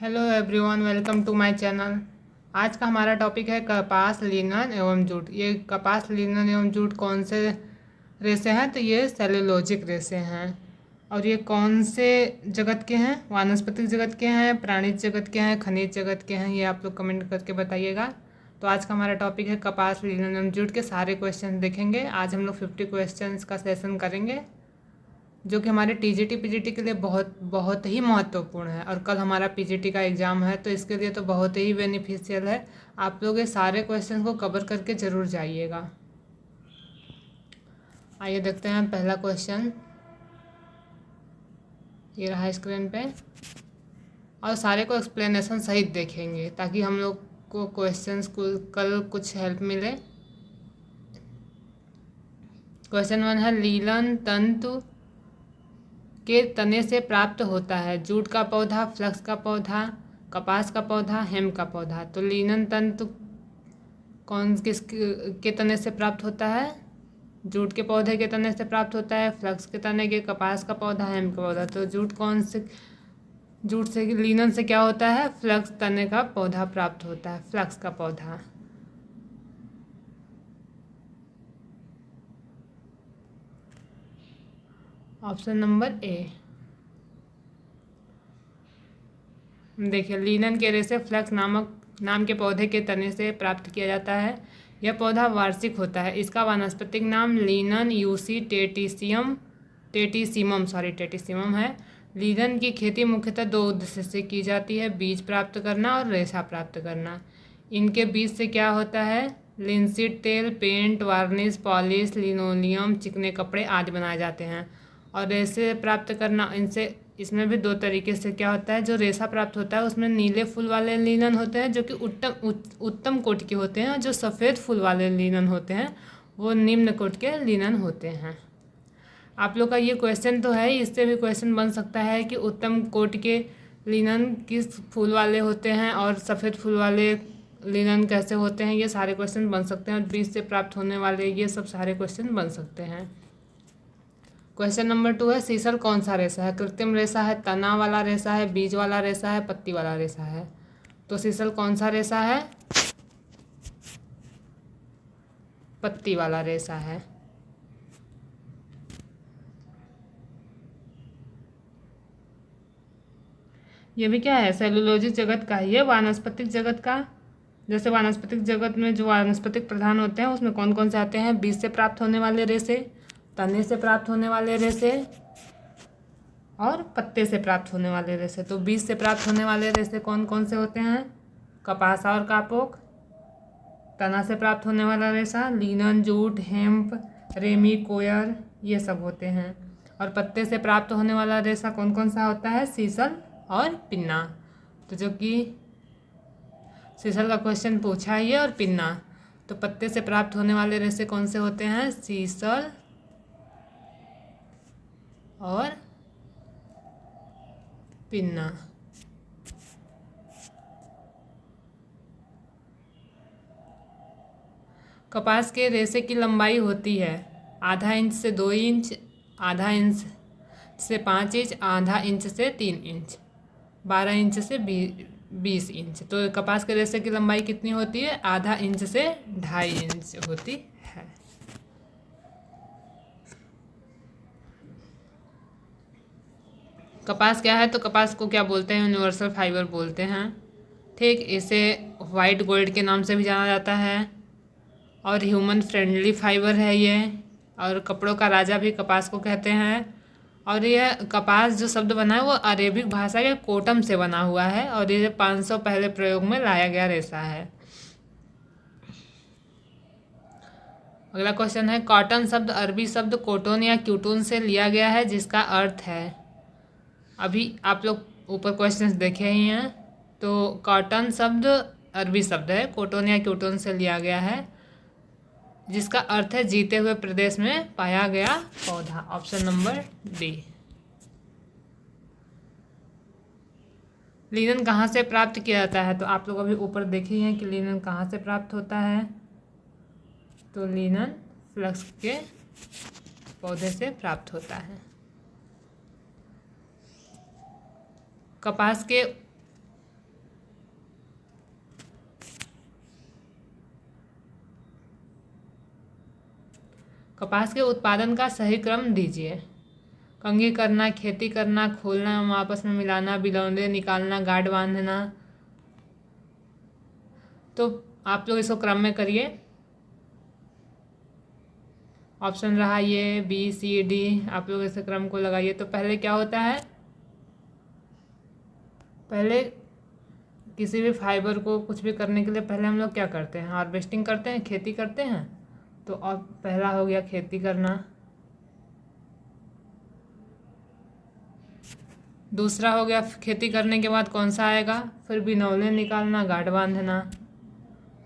Hello everyone, welcome to my channel. आज का हमारा टॉपिक है कपास, लिनन एवं जूट। ये कपास, लिनन एवं जूट कौन से रेशे हैं? तो ये सेलुलोजिक रेशे हैं। और ये कौन से जगत के हैं? वानस्पतिक जगत के हैं, प्राणिज जगत के हैं, खनिज जगत के हैं? ये आप लोग कमेंट करके बताइएगा। तो आज का हमारा टॉपिक है कपास, लिनन एवं जूट के सारे क्वेश्चन देखेंगे। आज हम लोग 50 क्वेश्चन का सेशन करेंगे, जो कि हमारे टीजीटी पीजीटी के लिए बहुत बहुत ही महत्वपूर्ण है। और कल हमारा पीजीटी का एग्ज़ाम है, तो इसके लिए तो बहुत ही बेनिफिशियल है। आप लोग ये सारे क्वेश्चन को कवर करके ज़रूर जाइएगा। आइए देखते हैं पहला क्वेश्चन। ये रहा स्क्रीन पे, और सारे को एक्सप्लेनेशन सहित देखेंगे ताकि हम लोग को क्वेश्चंस को कल कुछ हेल्प मिले। क्वेश्चन 1 है, लीलन तंतु के तने से प्राप्त होता है। जूट का पौधा, फ्लक्स का पौधा, कपास का पौधा, हेम का पौधा। तो लिनन तंतु कौन किस के तने से प्राप्त होता है? जूट के पौधे के तने से प्राप्त होता है, फ्लक्स के तने के, कपास का पौधा, हेम का पौधा। तो जूट से लिनन से क्या होता है? फ्लक्स तने का पौधा प्राप्त होता है, फ्लक्स का पौधा। ऑप्शन नंबर ए। देखिए, लिनन के रेशे फ्लक्स नाम के पौधे के तने से प्राप्त किया जाता है। यह पौधा वार्षिक होता है। इसका वानस्पतिक नाम लिनन यूसी टेटिसिमम है। लिनन की खेती मुख्यतः दो उद्देश्य से की जाती है: बीज प्राप्त करना और रेशा प्राप्त करना। इनके बीज से क्या होता है? लिनसीड तेल, पेंट, वार्निश, पॉलिश, लिनोलियम, चिकने कपड़े आदि बनाए जाते हैं। और रेशे प्राप्त करना, इसमें भी दो तरीके से क्या होता है। जो रेशा प्राप्त होता है उसमें नीले फूल वाले लिनन होते हैं, जो कि उत्तम कोटि के होते हैं। और जो सफ़ेद फूल वाले लिनन होते हैं वो निम्न कोटि के लिनन होते हैं। आप लोग का ये क्वेश्चन तो है, इससे भी क्वेश्चन बन सकता है कि उत्तम कोटि के लिनन किस फूल वाले होते हैं और सफ़ेद फूल वाले लिनन कैसे होते हैं। ये सारे क्वेश्चन बन सकते हैं। और बीज से प्राप्त होने वाले ये सब सारे क्वेश्चन बन सकते हैं। क्वेश्चन नंबर 2 है, सीसल कौन सा रेशा है? कृत्रिम रेशा है, तना वाला रेशा है, बीज वाला रेशा है, पत्ती वाला रेशा है? तो सीसल कौन सा रेशा है? पत्ती वाला रेशा है। ये भी क्या है? सेलुलोजिक जगत का है। ये वानस्पतिक जगत का, जैसे वानस्पतिक जगत में जो वानस्पतिक प्रधान होते हैं उसमें कौन कौन से आते हैं? बीज से प्राप्त होने वाले रेशे, तने से प्राप्त होने वाले रेशे और पत्ते से प्राप्त होने वाले रेशे। तो बीज से प्राप्त होने वाले रेशे कौन कौन से होते हैं? कपास और कापोक। तना से प्राप्त होने वाला रेशा लिनन, जूट, हेम्प, रेमी, कोयर, ये सब होते हैं। और पत्ते से प्राप्त होने वाला रेशा कौन कौन सा होता है? सीसल और पिन्ना। तो जो कि सीसल का क्वेश्चन पूछा ही है, और पिन्ना। तो पत्ते से प्राप्त होने वाले रेशे कौन से होते हैं? सीसल और पिन्ना। कपास के रेशे की लंबाई होती है आधा इंच से 2 इंच, आधा इंच से 5 इंच, आधा इंच से 3 इंच, 12 इंच से 20 इंच। तो कपास के रेशे की लंबाई कितनी होती है? आधा इंच से 2.5 इंच होती है। कपास क्या है? तो कपास को क्या बोलते हैं? यूनिवर्सल फाइबर बोलते हैं। ठीक, इसे वाइट गोल्ड के नाम से भी जाना जाता है। और ह्यूमन फ्रेंडली फाइबर है ये। और कपड़ों का राजा भी कपास को कहते हैं। और यह कपास जो शब्द बना है वो अरेबिक भाषा के कोटम से बना हुआ है। और ये 500 पहले प्रयोग में लाया गया रेशा है। अगला क्वेश्चन है, कॉटन शब्द अरबी शब्द कोटोन या क्यूटोन से लिया गया है, जिसका अर्थ है। अभी आप लोग ऊपर क्वेश्चंस देखे ही हैं। तो कॉटन शब्द अरबी शब्द है, कोटोन या क्यूटोन से लिया गया है, जिसका अर्थ है जीते हुए प्रदेश में पाया गया पौधा। Option number D. लिनन कहाँ से प्राप्त किया जाता है? तो आप लोग अभी ऊपर देखे ही हैं कि लिनन कहाँ से प्राप्त होता है। तो लिनन फ्लक्स के पौधे से प्राप्त होता है। कपास के कपास के उत्पादन का सही क्रम दीजिए। कंघी करना, खेती करना, खोलना एवं आपस में मिलाना, बिलौंडे निकालना, गांठ बांधना। तो आप लोग इसको क्रम में करिए। ऑप्शन रहा ये B, C, D, आप लोग इस क्रम को लगाइए। तो पहले क्या होता है, पहले किसी भी फाइबर को कुछ भी करने के लिए पहले हम लोग क्या करते हैं, हार्वेस्टिंग करते हैं, खेती करते हैं। तो अब पहला हो गया खेती करना, दूसरा हो गया खेती करने के बाद कौन सा आएगा, फिर बिनौले निकालना, गांठ बांधना।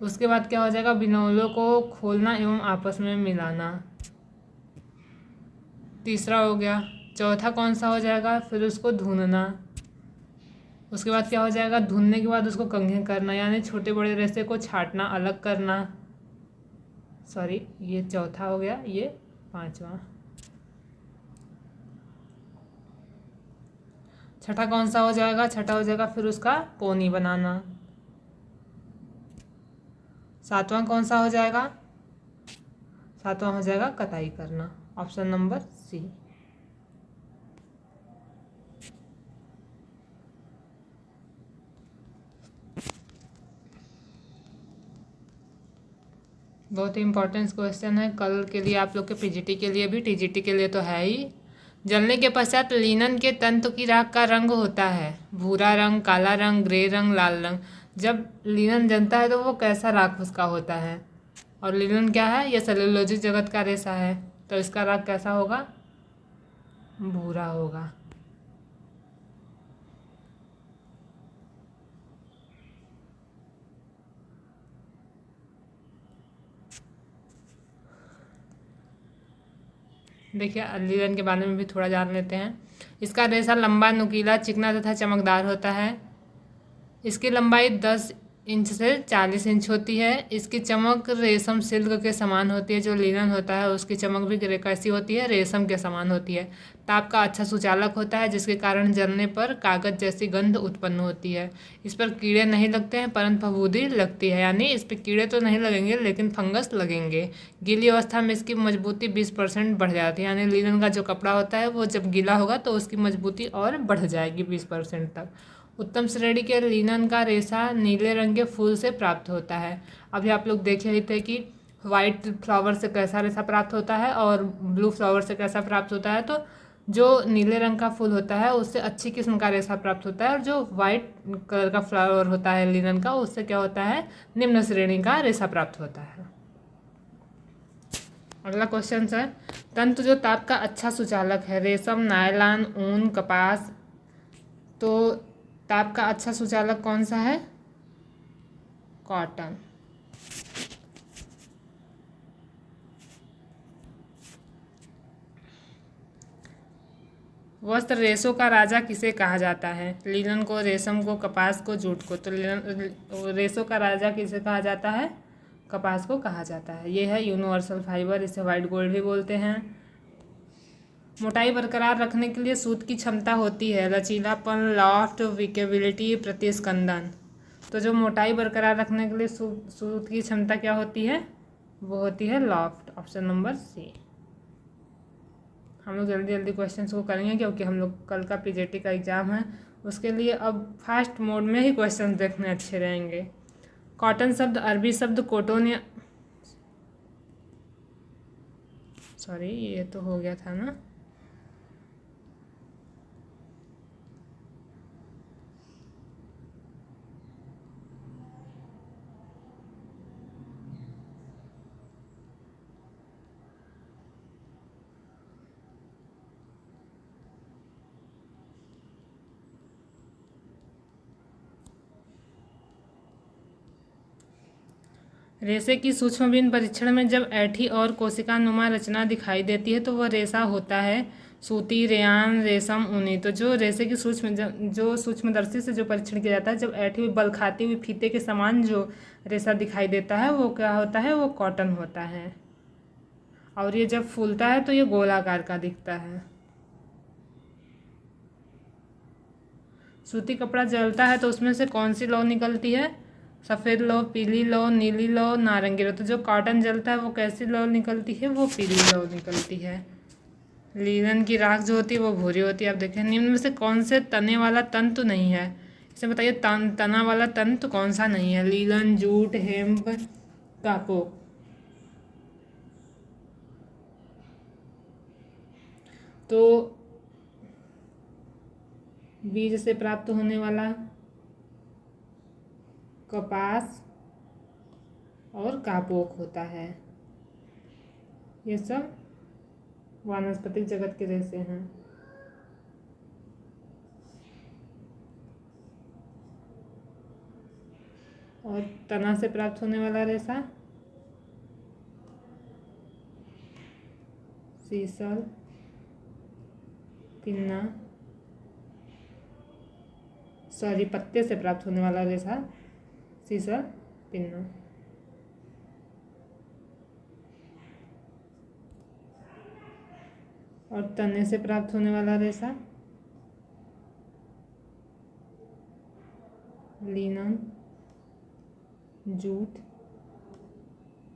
उसके बाद क्या हो जाएगा, बिनौलों को खोलना एवं आपस में मिलाना, तीसरा हो गया। चौथा कौन सा हो जाएगा, फिर उसको धुनना। उसके बाद क्या हो जाएगा, धुनने के बाद उसको कंघी करना, यानी छोटे बड़े रेशे को छांटना, अलग करना। सॉरी, ये चौथा हो गया, ये पांचवा। छठा कौन सा हो जाएगा, छठा हो जाएगा फिर उसका पोनी बनाना। सातवां कौन सा हो जाएगा, सातवां हो जाएगा कटाई करना। Option number C। बहुत ही इंपॉर्टेंट क्वेश्चन है कल के लिए, आप लोग के पीजीटी के लिए भी, टीजीटी के लिए तो है ही। जलने के पश्चात लिनन के तंतु की राख का रंग होता है भूरा रंग, काला रंग, ग्रे रंग, लाल रंग। जब लिनन जलता है तो वो कैसा राख उसका होता है, और लिनन क्या है, ये सेलुलोजिक जगत का रेशा है, तो इसका राख कैसा होगा, भूरा होगा। देखिए लिनन के बारे में भी थोड़ा जान लेते हैं। इसका रेशा लंबा, नुकीला, चिकना तथा चमकदार होता है। इसकी लंबाई 10 इंच से 40 इंच होती है। इसकी चमक रेशम सिल्क के समान होती है। जो लिनन होता है उसकी चमक भी कैसी होती है, रेशम के समान होती है। ताप का अच्छा सुचालक होता है, जिसके कारण जलने पर कागज जैसी गंध उत्पन्न होती है। इस पर कीड़े नहीं लगते हैं, परंतु फफूंदी लगती है, यानी इस पर कीड़े तो नहीं लगेंगे लेकिन फंगस लगेंगे। गीली अवस्था में इसकी मजबूती 20% बढ़ जाती है, यानी लिनन का जो कपड़ा होता है वो जब गीला होगा तो उसकी मजबूती और बढ़ जाएगी 20% तक। उत्तम श्रेणी के लिनन का रेशा नीले रंग के फूल से प्राप्त होता है। अभी आप लोग देख रहे थे कि वाइट फ्लावर से कैसा रेशा प्राप्त होता है और ब्लू फ्लावर से कैसा प्राप्त होता है। तो जो नीले रंग का फूल होता है उससे अच्छी किस्म का रेशा प्राप्त होता है, और जो वाइट कलर का फ्लावर होता है लिनन का, उससे क्या होता है, निम्न श्रेणी का रेशा प्राप्त होता है। अगला क्वेश्चन है, तंतु जो ताप का अच्छा सुचालक है, रेशम, नायलॉन, ऊन, कपास। तो ताप का अच्छा सुचालक कौन सा है, कॉटन। वस्त्र रेशों का राजा किसे कहा जाता है, लिनन को, रेशम को, कपास को, जूट को। तो रेशों का राजा किसे कहा जाता है, कपास को कहा जाता है। ये है यूनिवर्सल फाइबर, इसे वाइट गोल्ड भी बोलते हैं। मोटाई बरकरार रखने के लिए सूत की क्षमता होती है लचीलापन, लॉफ्ट, विकेबिलिटी, प्रतिस्कंदन। तो जो मोटाई बरकरार रखने के लिए सूत की क्षमता क्या होती है, वो होती है लॉफ्ट। Option number C। हम लोग जल्दी जल्दी क्वेश्चंस को करेंगे क्योंकि हम लोग कल का पीजीटी का एग्ज़ाम है, उसके लिए अब फास्ट मोड में ही क्वेश्चंस देखने अच्छे रहेंगे। कॉटन शब्द अरबी शब्द कोटोन या सॉरी ये तो हो गया था ना। रेशे की सूक्ष्मबीन परीक्षण में जब ऐठी और कोशिका नुमा रचना दिखाई देती है तो वह रेशा होता है सूती, रेयान, रेशम, ऊनी। तो जो रेशे की जो सूक्ष्मदर्शी से जो परीक्षण किया जाता है, जब ऐठी हुई बल खाती हुई फीते के समान जो रेशा दिखाई देता है वो क्या होता है, वो कॉटन होता है। और ये जब फूलता है तो ये गोलाकार का दिखता है। सूती कपड़ा जलता है तो उसमें से कौन सी लौ निकलती है, सफ़ेद लौ, पीली लौ, नीली लौ, नारंगी लौ। तो जो कॉटन जलता है वो कैसी लौ निकलती है? वो पीली लौ निकलती है। लीलन की राख जो होती है वो भूरी होती है। आप देखें निम्न में से कौन से तने वाला तंतु नहीं है? इसे बताइए तना वाला तंतु कौन सा नहीं है? Linen, jute, hemp, kapok. तो बीज से प्राप्त होने वाला कपास और कापोक होता है। ये सब वानस्पतिक जगत के रेशे हैं। और तना से प्राप्त होने वाला रेशा सीसल, पिन्ना, पत्ते से प्राप्त होने वाला रेशा सीसल, पिन्ना। और तने से प्राप्त होने वाला रेशा लिनन, जूट,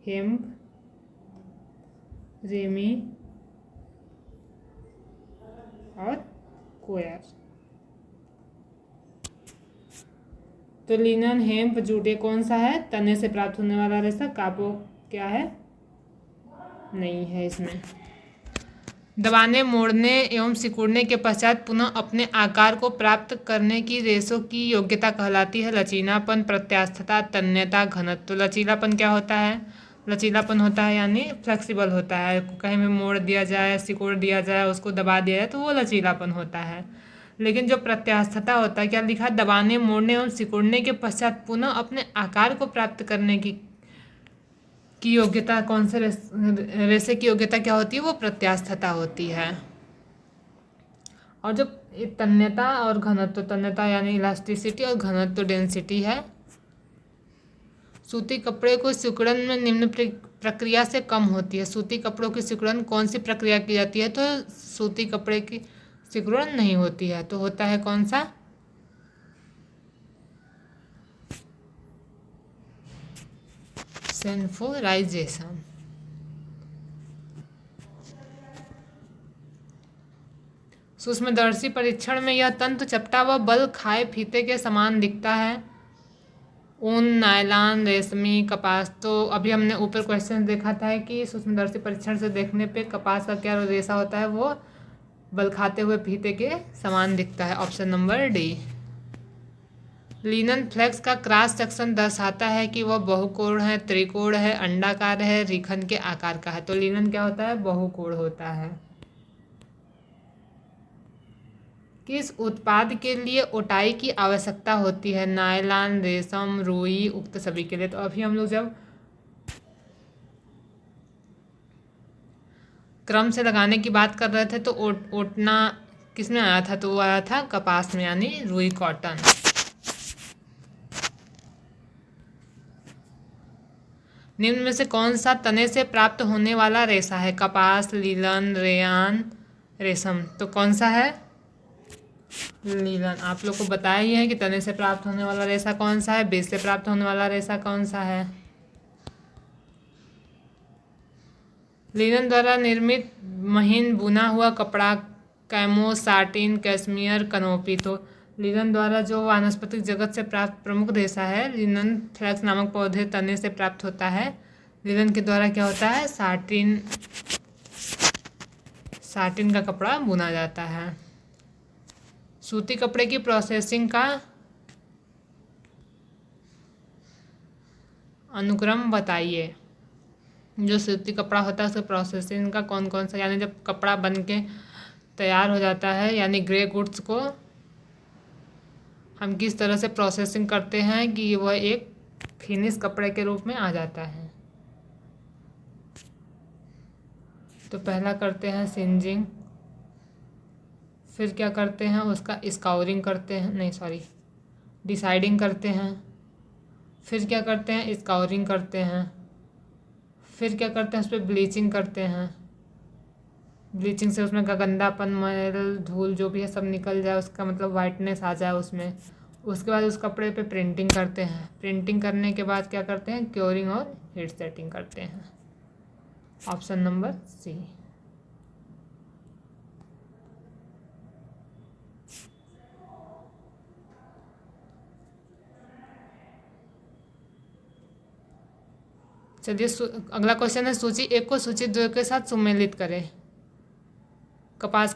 हेम्प, रेमी और कोयर। तो लिनन, हेम्प, जूट ये कौन सा है? तने से प्राप्त होने वाला रेशा। कापोक क्या है? नहीं है इसमें। दबाने, मोड़ने एवं सिकुड़ने के पश्चात पुनः अपने आकार को प्राप्त करने की रेशों की योग्यता कहलाती है लचीलापन, प्रत्यास्थता, तन्यता, घनत्व। तो लचीलापन क्या होता है? लचीलापन होता है यानी फ्लेक्सिबल होता है। कहीं भी मोड़ दिया जाए, सिकुड़ दिया जाए, उसको दबा दिया जाए तो वो लचीलापन होता है। लेकिन जो प्रत्यास्थता होता है, क्या लिखा? दबाने, मोड़ने एवं सिकुड़ने के पश्चात पुनः अपने आकार को प्राप्त करने की योग्यता कौन से रेशे की योग्यता क्या होती है? वो प्रत्यास्थता होती है। और जो तन्यता और घनत्व, तन्यता यानी इलास्टिसिटी और घनत्व डेंसिटी है। सूती कपड़े को सिकुड़न में निम्न प्रक्रिया से कम होती है। सूती कपड़ों की सिकुड़न कौन सी प्रक्रिया की जाती है? तो सूती कपड़े की सिकुड़न नहीं होती है। तो होता है कौन सा? सेंफोराइजेशन। सूक्ष्मदर्शी परीक्षण में यह तंतु चपटा व बल खाए फीते के समान दिखता है। ऊन, नायलॉन, रेशमी, कपास। तो अभी हमने ऊपर क्वेश्चन देखा था कि सूक्ष्मदर्शी परीक्षण से देखने पे कपास का क्या रेशा होता है? वो बल खाते हुए फीते के समान दिखता है। Option number D. Linen flax का क्रॉस सेक्शन दर्शाता है कि वह बहुकोण है, त्रिकोण है, अंडाकार है, रेखन के आकार का है। तो लिनन क्या होता है? बहुकोण होता है। किस उत्पाद के लिए ओटाई की आवश्यकता होती है? नायलॉन, रेशम, रुई, उक्त सभी के लिए। तो अभी हम लोग जब क्रम से लगाने की बात कर रहे थे तो ओटना किस में आया था? तो वो आया था कपास में यानी रुई, कॉटन। निम्न में से कौन सा तने से प्राप्त होने वाला रेशा है? कपास, लीलन, रेयान, रेशम। तो कौन सा है? लीलन। आप लोग को बताया ही है कि तने से प्राप्त होने वाला रेशा कौन सा है, बीज से प्राप्त होने वाला रेशा कौन सा है। लिनन द्वारा निर्मित महीन बुना हुआ कपड़ा कैमो, साटिन, कैश्मीर, कनोपी। तो लिनन द्वारा जो वानस्पतिक जगत से प्राप्त प्रमुख रेशा है, लिनन फ्लेक्स नामक पौधे तने से प्राप्त होता है। लिनन के द्वारा क्या होता है? साटिन का कपड़ा बुना जाता है। सूती कपड़े की प्रोसेसिंग का अनुक्रम बताइए। जो सूती कपड़ा होता है उसके प्रोसेसिंग का कौन कौन सा, यानी जब कपड़ा बन के तैयार हो जाता है यानी ग्रे गुड्स को हम किस तरह से प्रोसेसिंग करते हैं कि वह एक फिनिश कपड़े के रूप में आ जाता है। तो पहला करते हैं सिंजिंग, फिर क्या करते हैं? उसका स्काउरिंग करते हैं, नहीं सॉरी डिसाइडिंग करते हैं। फिर क्या करते हैं? स्काउरिंग करते हैं। फिर क्या करते हैं? उस पर ब्लीचिंग करते हैं। ब्लीचिंग से उसमें का गंदापन, मैल, धूल जो भी है सब निकल जाए, उसका मतलब वाइटनेस आ जाए उसमें। उसके बाद उस कपड़े पे प्रिंटिंग करते हैं। प्रिंटिंग करने के बाद क्या करते हैं, क्योरिंग और हीट सेटिंग करते हैं। Option number C. चलिए अगला क्वेश्चन है, सूची एक को सूची दो के साथ सुमेलित करें। कपास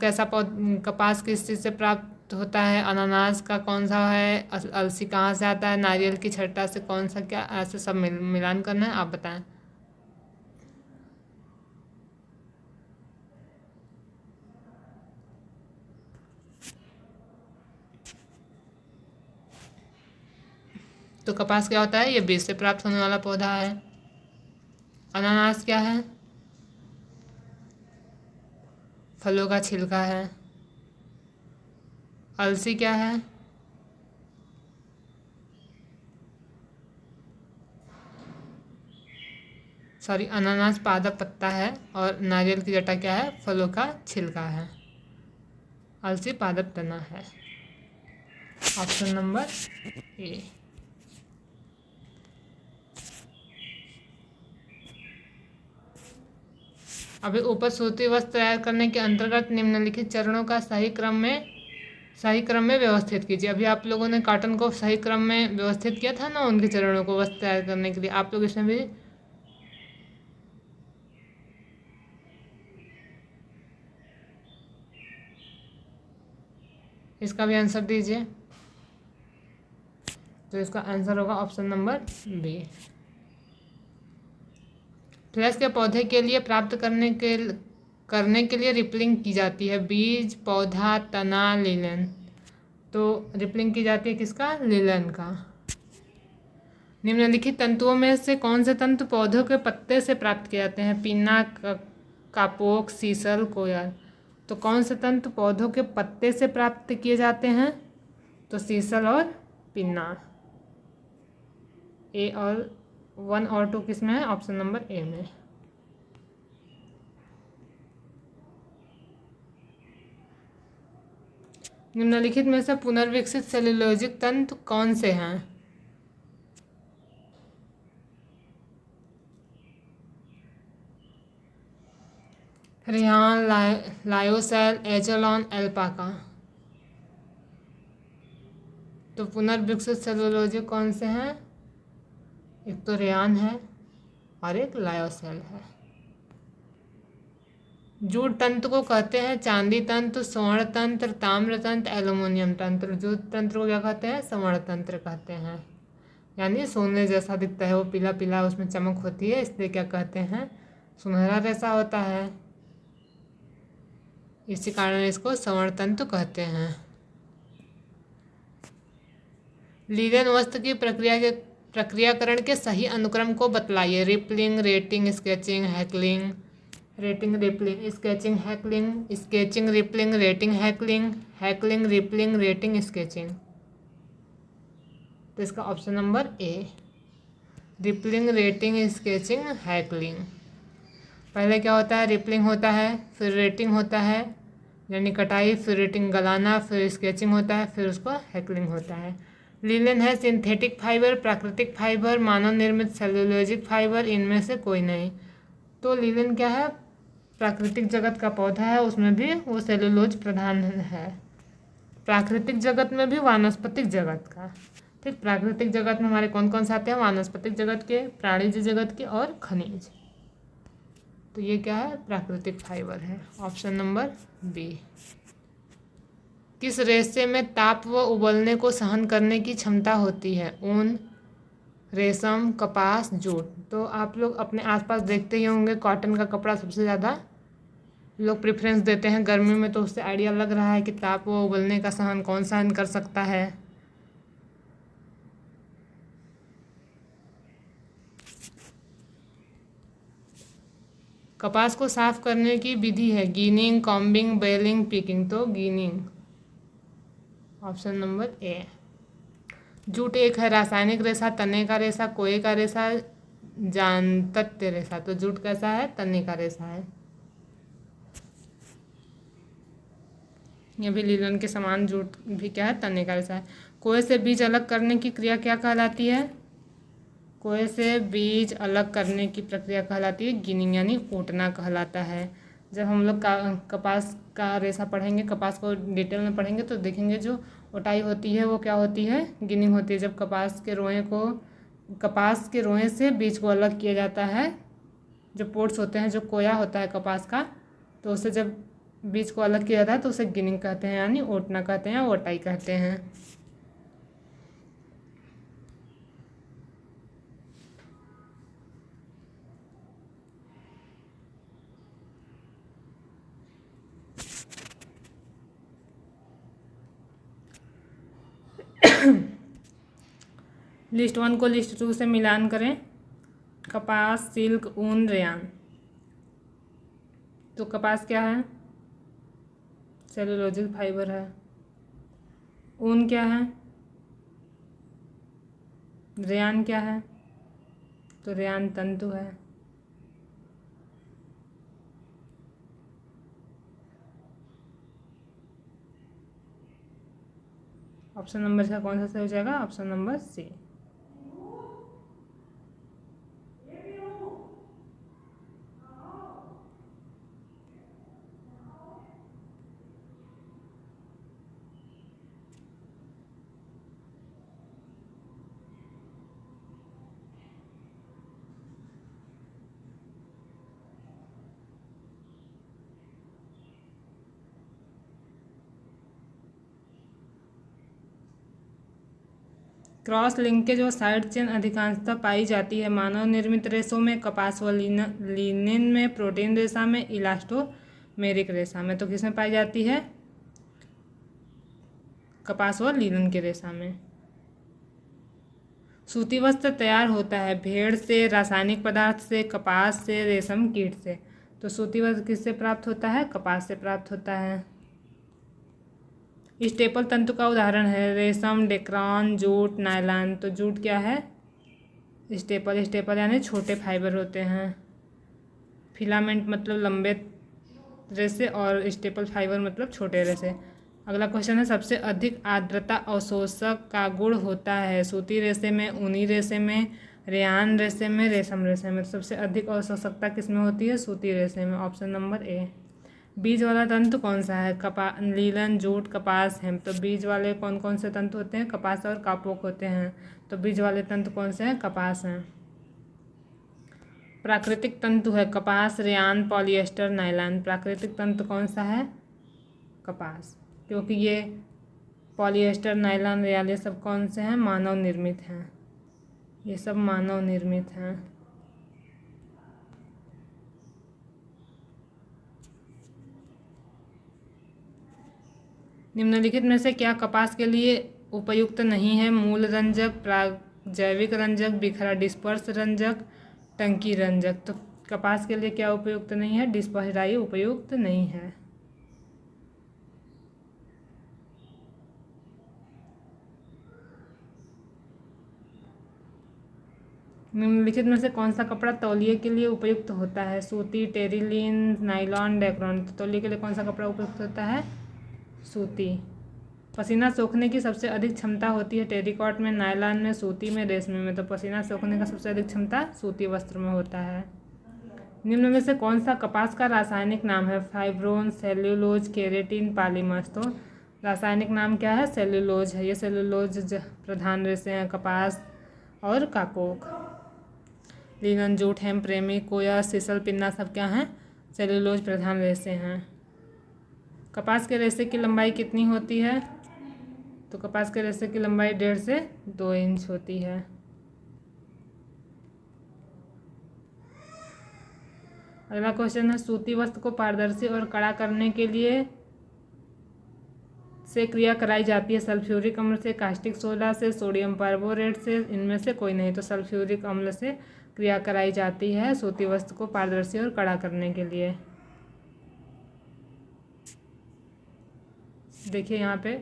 किस चीज़ से प्राप्त होता है, अनानास का कौन सा है, अलसी कहाँ से आता है, नारियल की छट्टा से कौन सा, क्या ऐसे सब मिलान करना है, आप बताएं। तो कपास क्या होता है, ये बीज से प्राप्त होने वाला पौधा है। अनानास क्या है, फलों का छिलका है। अलसी क्या है, अनानास पादप पत्ता है, और नारियल की जटा क्या है, फलों का छिलका है। अलसी पादप तना है। ऑप्शन नंबर ए। अभी ऊपर सूती वस्त्र तैयार करने के अंतर्गत निम्नलिखित चरणों का सही क्रम में व्यवस्थित कीजिए। अभी आप लोगों ने कॉटन को सही क्रम में व्यवस्थित किया था ना, उनके चरणों को वस्त्र तैयार करने के लिए। आप लोग इसमें भी इसका भी आंसर दीजिए। तो इसका आंसर होगा ऑप्शन नंबर बी। फ्लैश के पौधे के लिए प्राप्त करने के लिए रिपलिंग की जाती है, बीज, पौधा, तना, लीलन। तो रिपलिंग की जाती है किसका, लीलन का। निम्नलिखित तंतुओं में से कौन से तंतु पौधों के पत्ते से प्राप्त किए जाते हैं, पिन्ना, कापोक, सीसल, कोयल। तो कौन से तंतु पौधों के पत्ते से प्राप्त किए जाते हैं, तो सीसल और पिन्ना। ए और 1 और 2 किस में है, ऑप्शन नंबर ए में। निम्नलिखित में से पुनर्विकसित सेलुलोजिक तंतु कौन से हैं, रेहान, लायोसेल, एजोलॉन, एल्पाका। तो पुनर्विकसित सेलुलोजी कौन से हैं, एक तो रेहान है और एक लायोसेल है। जूट तंत्र को कहते हैं चांदी तंत्र, स्वर्ण तंत्र, ताम्र तंत्र, एल्युमिनियम तंत्र। जूट तंत्र को क्या कहते हैं, स्वर्ण तंत्र कहते हैं, यानी सोने जैसा दिखता है, वो पीला पीला उसमें चमक होती है, इसलिए क्या कहते हैं, सुनहरा जैसा होता है, इसी कारण इसको स्वर्ण तंत्र कहते हैं। लीलन वस्त्र की प्रक्रियाकरण के सही अनुक्रम को बतलाइए। Rippling, retting, scutching, hackling. Retting, rippling, scutching, hackling, scutching, rippling, retting, hackling, hackling, rippling, retting, scutching. तो इसका option number A, rippling, retting, scutching, hackling. पहले क्या होता है, रिपलिंग होता है, फिर रेटिंग होता है यानी कटाई, फिर रेटिंग गलाना, फिर स्केचिंग होता है, फिर उसको हैकलिंग होता है। लिनन है सिंथेटिक फाइबर, प्राकृतिक फाइबर, मानव निर्मित सेलुलोजिक फाइबर, इनमें से कोई नहीं। तो लिनन क्या है, प्राकृतिक जगत का पौधा है, उसमें भी वो सेलुलोज प्रधान है। प्राकृतिक जगत में भी वानस्पतिक जगत का। ठीक, प्राकृतिक जगत में हमारे कौन कौन से आते हैं, वानस्पतिक जगत के, प्राणिज जगत के और खनिज। तो ये क्या है, प्राकृतिक फाइबर है। Option number B. किस रेशे में ताप व उबलने को सहन करने की क्षमता होती है, ऊन, रेशम, कपास, जूट। तो आप लोग अपने आसपास देखते ही होंगे, कॉटन का कपड़ा सबसे ज़्यादा लोग प्रेफरेंस देते हैं गर्मी में, तो उससे आइडिया लग रहा है कि ताप व उबलने का सहन कौन सहन कर सकता है। कपास को साफ करने की विधि है गिनिंग, कॉम्बिंग, बेलिंग, पिकिंग। तो गिनिंग, ऑप्शन नंबर ए। जूट एक है रासायनिक रेशा, तने का रेशा, कोए का रेशा, जानतत्य रेशा। तो जूट कैसा है, तने का रेशा है। ये भी लीलन के समान जूट भी क्या है, तने का रेशा है। कोए से बीज अलग करने की क्रिया क्या कहलाती है? कोए से बीज अलग करने की प्रक्रिया कहलाती है गिनिंग यानी कूटना कहलाता है। जब हम लोग कपास का रेशा पढ़ेंगे, कपास को डिटेल में पढ़ेंगे तो देखेंगे जो ओटाई होती है वो क्या होती है? गिनिंग होती है। जब कपास के रोए से बीज को अलग किया जाता है, जो पोर्ट्स होते हैं, जो कोया होता है कपास का, तो उसे जब बीज को अलग किया जाता है तो उसे गिनिंग कहते हैं यानी ओटना कहते हैं, ओटाई कहते हैं। लिस्ट 1 को लिस्ट 2 से मिलान करें। कपास, सिल्क, ऊन, रेयान। तो कपास क्या है? सेलुलोजिक फाइबर है। ऊन क्या है? रेयान क्या है? तो रेयान तंतु है। ऑप्शन नंबर का कौन सा सही हो जाएगा? Option number C. Cross linkage और साइड चेन अधिकांशतः पाई जाती है मानव निर्मित रेशों में, कपास व लिनेन में, प्रोटीन रेशा में, इलास्टोमेरिक रेशा में। तो किसमें पाई जाती है? कपास व लिनन के रेशा में। सूती वस्त्र तैयार होता है भेड़ से, रासायनिक पदार्थ से, कपास से, रेशम कीट से। तो सूती वस्त्र किससे प्राप्त होता है? कपास से प्राप्त होता है। स्टेपल तंतु का उदाहरण है रेशम, डेक्रान, जूट, नायलॉन। तो जूट क्या है? स्टेपल यानी छोटे फाइबर होते हैं। फिलामेंट मतलब लंबे रेशे और स्टेपल फाइबर मतलब छोटे रेशे। अगला क्वेश्चन है सबसे अधिक आर्द्रता अवशोषक का गुण होता है सूती रेशे में, ऊनी रेशे में, रेयान रेशे में, रेशम रेशे में। सबसे अधिक अवशोषकता किसमें होती है? सूती रेशे में। ऑप्शन नंबर ए। बीज वाला तंतु कौन सा है? लीलन, जूट, कपास, हेम्प। तो बीज वाले कौन कौन से तंतु होते हैं? कपास और कापोक होते हैं। तो बीज वाले तंतु कौन से हैं? कपास हैं। प्राकृतिक तंतु है कपास, रेयान, पॉलिएस्टर, नायलॉन। प्राकृतिक तंतु कौन सा है? कपास, क्योंकि ये पॉलिएस्टर, नायलॉन, रेयान ये सब कौन से हैं? मानव निर्मित हैं। ये सब मानव निर्मित हैं। निम्नलिखित में से क्या कपास के लिए उपयुक्त नहीं है? मूल रंजक, जैविक रंजक, बिखरा डिस्पर्स रंजक, टंकी रंजक। तो कपास के लिए क्या उपयुक्त नहीं है? डिस्पर्स डाई उपयुक्त नहीं है। निम्नलिखित में से कौन सा कपड़ा तौलिए के लिए उपयुक्त होता है? सूती, टेरिलिन, नायलॉन, डेक्रोन। तो तौलिए के लिए कौन सा कपड़ा उपयुक्त होता है? सूती। पसीना सोखने की सबसे अधिक क्षमता होती है टेरिकॉट में, नायलॉन में, सूती में, रेशमी में। तो पसीना सोखने का सबसे अधिक क्षमता सूती वस्त्र में होता है। निम्न में से कौन सा कपास का रासायनिक नाम है? Fibroin, cellulose, keratin, polymers. तो रासायनिक नाम क्या है? सेल्यूलोज है। ये सेल्यूलोज प्रधान रेशे हैं कपास और काकोक। लिनन, जूट, हेम्प, प्रेमी, कोया, सिसल, पिन्ना सब क्या हैं? सेल्यूलोज प्रधान रेशे हैं। कपास के रेशे की लंबाई कितनी होती है? तो कपास के रेशे की लंबाई 1.5 से 2 इंच होती है। अगला क्वेश्चन है सूती वस्त्र को पारदर्शी और कड़ा करने के लिए से क्रिया कराई जाती है सल्फ्यूरिक अम्ल से, कास्टिक सोडा से, सोडियम परबोरेट से। इनमें से कोई नहीं। तो सल्फ्यूरिक अम्ल से क्रिया कराई जाती है सूती वस्त्र को पारदर्शी और कड़ा करने के लिए। देखिए यहाँ पे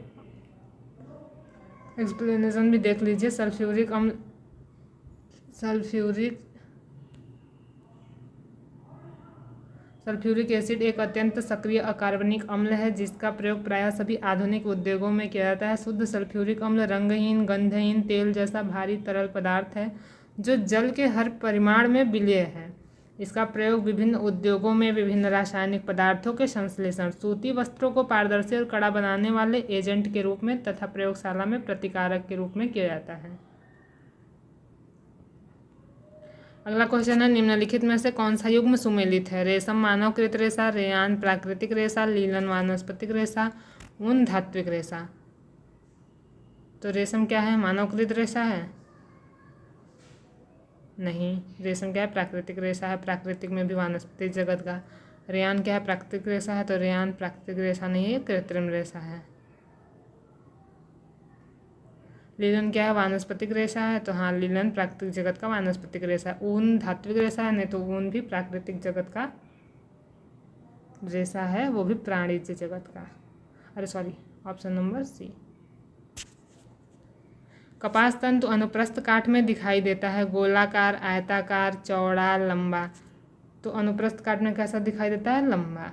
एक्सप्लेनेशन भी देख लीजिए। सल्फ्यूरिक सल्फ्यूरिक एसिड एक अत्यंत सक्रिय अकार्बनिक अम्ल है जिसका प्रयोग प्रायः सभी आधुनिक उद्योगों में किया जाता है। शुद्ध सल्फ्यूरिक अम्ल रंगहीन, गंधहीन तेल जैसा भारी तरल पदार्थ है जो जल के हर परिमाण में विलेय है। इसका प्रयोग विभिन्न उद्योगों में विभिन्न रासायनिक पदार्थों के संश्लेषण, सूती वस्त्रों को पारदर्शी और कड़ा बनाने वाले एजेंट के रूप में तथा प्रयोगशाला में प्रतिकारक के रूप में किया जाता है। अगला क्वेश्चन है, निम्नलिखित में से कौन सा युग्म सुमेलित है? रेशम मानवकृत रेशा, रेयान प्राकृतिक रेशा, लीलन वानस्पतिक रेशा, ऊन धात्विक रेशा। तो रेशम क्या है? मानवकृत रेशा है? नहीं, रेशम क्या है? प्राकृतिक रेशा है। प्राकृतिक में भी वानस्पतिक जगत का। रेयान क्या है? प्राकृतिक रेशा है। तो रेयान प्राकृतिक रेशा नहीं है, कृत्रिम रेशा है। लीलन क्या है? वानस्पतिक रेशा है। तो हाँ, लीलन प्राकृतिक जगत का वानस्पतिक रेशा है। ऊन धात्विक रेशा है। नहीं, तो ऊन भी प्राकृतिक जगत का रेशा है, वो भी प्राणिज जगत का। अरे सॉरी, ऑप्शन नंबर सी। कपास तंतु अनुप्रस्थ काठ में दिखाई देता है, गोलाकार, आयताकार, चौड़ा, लंबा। तो अनुप्रस्थ काठ में कैसा दिखाई देता है? लंबा।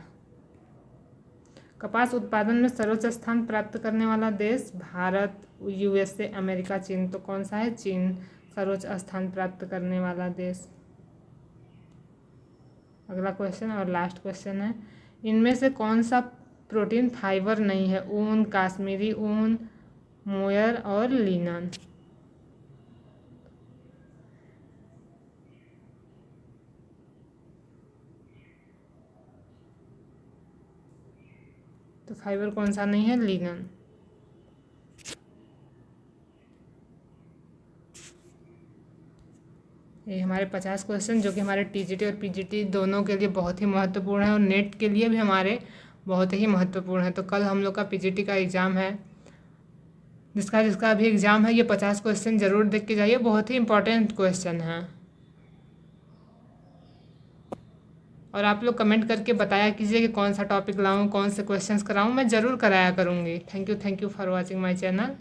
कपास उत्पादन में सर्वोच्च स्थान प्राप्त करने वाला देश भारत, यूएसए, अमेरिका, चीन। तो कौन सा है? चीन सर्वोच्च स्थान प्राप्त करने वाला देश। अगला क्वेश्चन और लास्ट क्वेश्चन है, इनमें से कौन सा प्रोटीन फाइबर नहीं है? ऊन, काश्मीरी ऊन, मोयर और लिनन। तो फाइबर कौन सा नहीं है? लिनन। ये हमारे 50 क्वेश्चन जो कि हमारे टीजीटी और पीजीटी दोनों के लिए बहुत ही महत्वपूर्ण है और नेट के लिए भी हमारे बहुत ही महत्वपूर्ण है। तो कल हम लोग का पीजीटी का एग्ज़ाम है, जिसका अभी एग्ज़ाम है। ये 50 क्वेश्चन ज़रूर देख के जाइए, बहुत ही इंपॉर्टेंट क्वेश्चन है। और आप लोग कमेंट करके बताया कीजिए कि कौन सा टॉपिक लाऊं, कौन से क्वेश्चंस कराऊं, मैं ज़रूर कराया करूँगी। Thank you for watching my channel.